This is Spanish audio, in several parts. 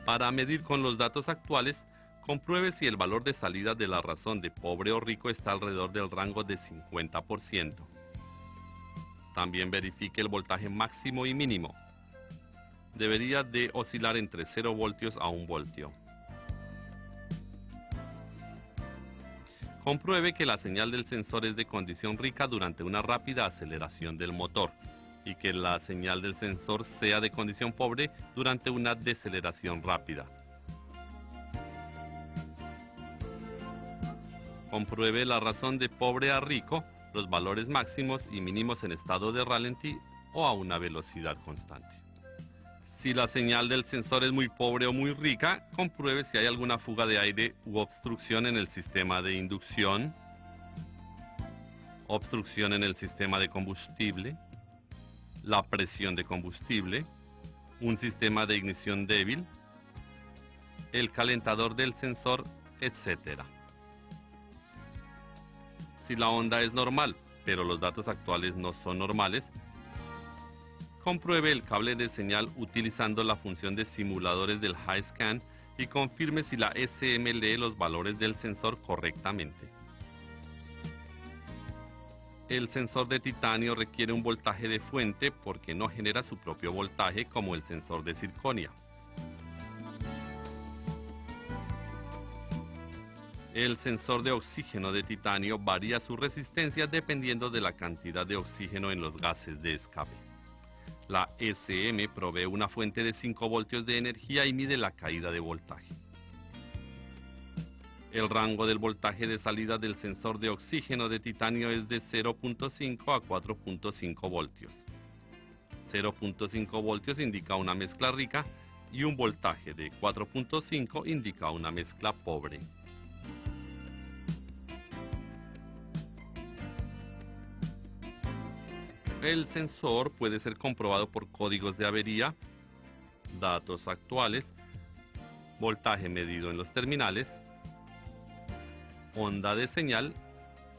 Para medir con los datos actuales, compruebe si el valor de salida de la razón de pobre o rico está alrededor del rango de 50%. También verifique el voltaje máximo y mínimo. Debería de oscilar entre 0 voltios a 1 voltio. Compruebe que la señal del sensor es de condición rica durante una rápida aceleración del motor y que la señal del sensor sea de condición pobre durante una deceleración rápida. Compruebe la razón de pobre a rico, los valores máximos y mínimos en estado de ralentí o a una velocidad constante. Si la señal del sensor es muy pobre o muy rica, compruebe si hay alguna fuga de aire u obstrucción en el sistema de inducción, obstrucción en el sistema de combustible, la presión de combustible, un sistema de ignición débil, el calentador del sensor, etc. Si la onda es normal, pero los datos actuales no son normales, compruebe el cable de señal utilizando la función de simuladores del HiScan y confirme si la SM lee los valores del sensor correctamente. El sensor de titanio requiere un voltaje de fuente porque no genera su propio voltaje como el sensor de circonia. El sensor de oxígeno de titanio varía su resistencia dependiendo de la cantidad de oxígeno en los gases de escape. La SM provee una fuente de 5 voltios de energía y mide la caída de voltaje. El rango del voltaje de salida del sensor de oxígeno de titanio es de 0.5 a 4.5 voltios. 0.5 voltios indica una mezcla rica y un voltaje de 4.5 indica una mezcla pobre. El sensor puede ser comprobado por códigos de avería, datos actuales, voltaje medido en los terminales, onda de señal,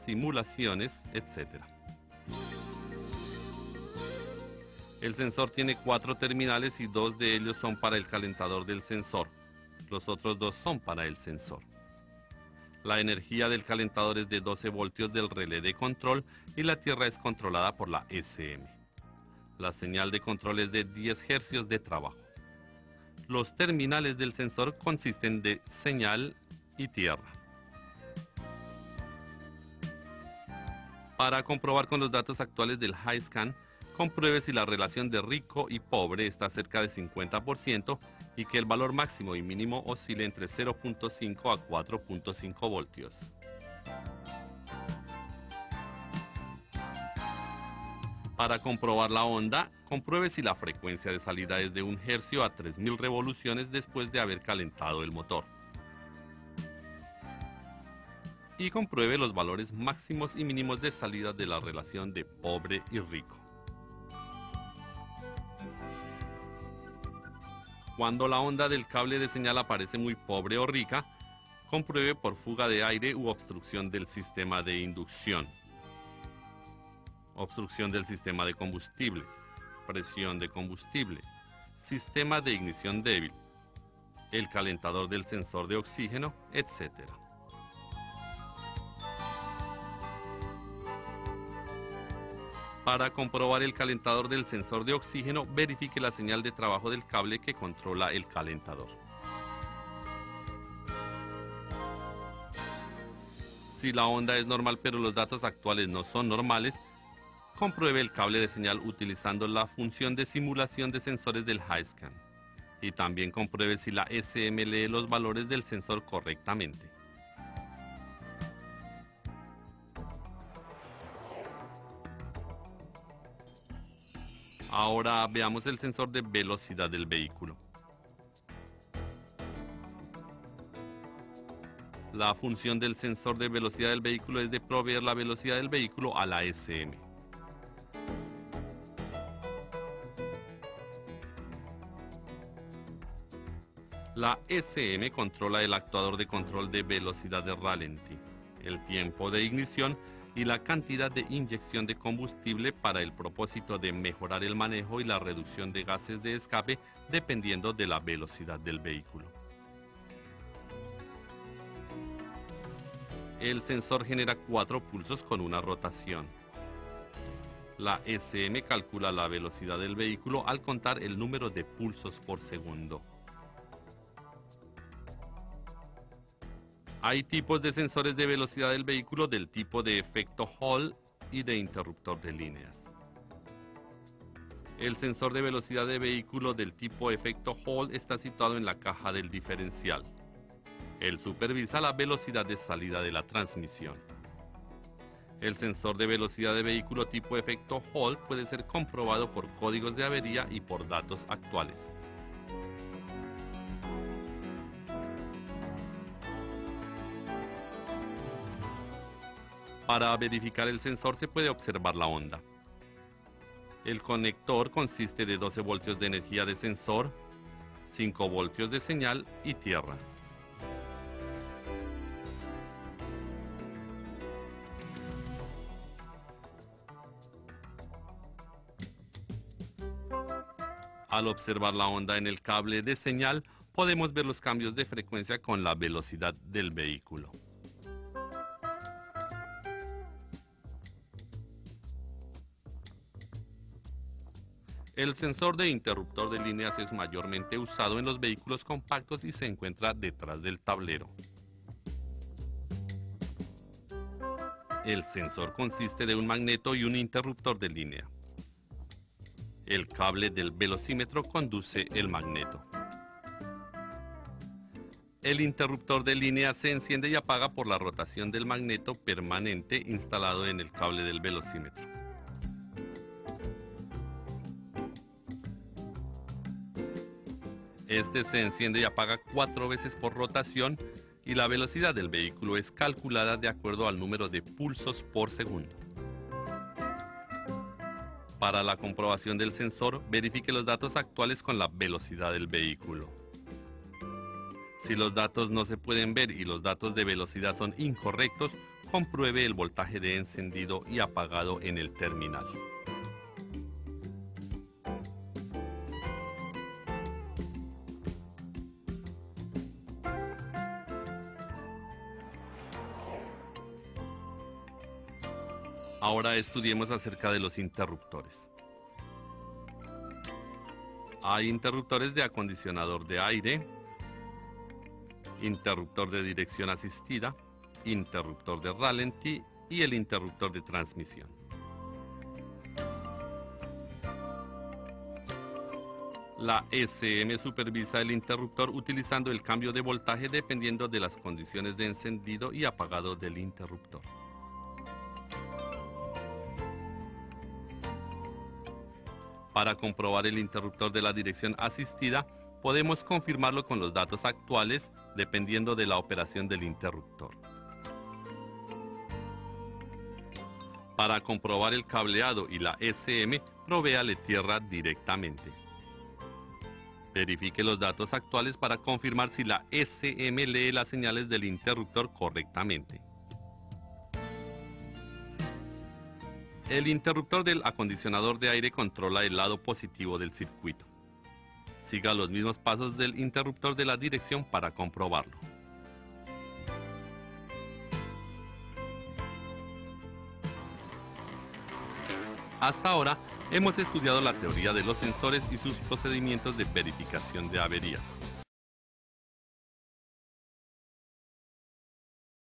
simulaciones, etc. El sensor tiene 4 terminales y 2 de ellos son para el calentador del sensor. Los otros 2 son para el sensor. La energía del calentador es de 12 voltios del relé de control y la tierra es controlada por la SM. La señal de control es de 10 Hz de trabajo. Los terminales del sensor consisten de señal y tierra. Para comprobar con los datos actuales del HiScan, compruebe si la relación de rico y pobre está cerca de 50% y que el valor máximo y mínimo oscile entre 0.5 a 4.5 voltios. Para comprobar la onda, compruebe si la frecuencia de salida es de 1 Hz a 3000 revoluciones después de haber calentado el motor. Y compruebe los valores máximos y mínimos de salida de la relación de pobre y rico. Cuando la onda del cable de señal aparece muy pobre o rica, compruebe por fuga de aire u obstrucción del sistema de inducción, obstrucción del sistema de combustible, presión de combustible, sistema de ignición débil, el calentador del sensor de oxígeno, etc. Para comprobar el calentador del sensor de oxígeno, verifique la señal de trabajo del cable que controla el calentador. Si la onda es normal pero los datos actuales no son normales, compruebe el cable de señal utilizando la función de simulación de sensores del HiScan. Y también compruebe si la SM lee los valores del sensor correctamente. Ahora veamos el sensor de velocidad del vehículo. La función del sensor de velocidad del vehículo es de proveer la velocidad del vehículo a la SM. La SM controla el actuador de control de velocidad de ralentí, el tiempo de ignición y la cantidad de inyección de combustible para el propósito de mejorar el manejo y la reducción de gases de escape dependiendo de la velocidad del vehículo. El sensor genera 4 pulsos con una rotación. La SM calcula la velocidad del vehículo al contar el número de pulsos por segundo. Hay tipos de sensores de velocidad del vehículo del tipo de efecto Hall y de interruptor de líneas. El sensor de velocidad de vehículo del tipo efecto Hall está situado en la caja del diferencial. Él supervisa la velocidad de salida de la transmisión. El sensor de velocidad de vehículo tipo efecto Hall puede ser comprobado por códigos de avería y por datos actuales. Para verificar el sensor se puede observar la onda. El conector consiste de 12 voltios de energía de sensor, 5 voltios de señal y tierra. Al observar la onda en el cable de señal, podemos ver los cambios de frecuencia con la velocidad del vehículo. El sensor de interruptor de líneas es mayormente usado en los vehículos compactos y se encuentra detrás del tablero. El sensor consiste de un magneto y un interruptor de línea. El cable del velocímetro conduce el magneto. El interruptor de línea se enciende y apaga por la rotación del magneto permanente instalado en el cable del velocímetro. Este se enciende y apaga 4 veces por rotación y la velocidad del vehículo es calculada de acuerdo al número de pulsos por segundo. Para la comprobación del sensor, verifique los datos actuales con la velocidad del vehículo. Si los datos no se pueden ver y los datos de velocidad son incorrectos, compruebe el voltaje de encendido y apagado en el terminal. Ahora estudiemos acerca de los interruptores. Hay interruptores de acondicionador de aire, interruptor de dirección asistida, interruptor de ralentí y el interruptor de transmisión. La SM supervisa el interruptor utilizando el cambio de voltaje dependiendo de las condiciones de encendido y apagado del interruptor. Para comprobar el interruptor de la dirección asistida, podemos confirmarlo con los datos actuales dependiendo de la operación del interruptor. Para comprobar el cableado y la SM, provéale tierra directamente. Verifique los datos actuales para confirmar si la SM lee las señales del interruptor correctamente. El interruptor del acondicionador de aire controla el lado positivo del circuito. Siga los mismos pasos del interruptor de la dirección para comprobarlo. Hasta ahora, hemos estudiado la teoría de los sensores y sus procedimientos de verificación de averías.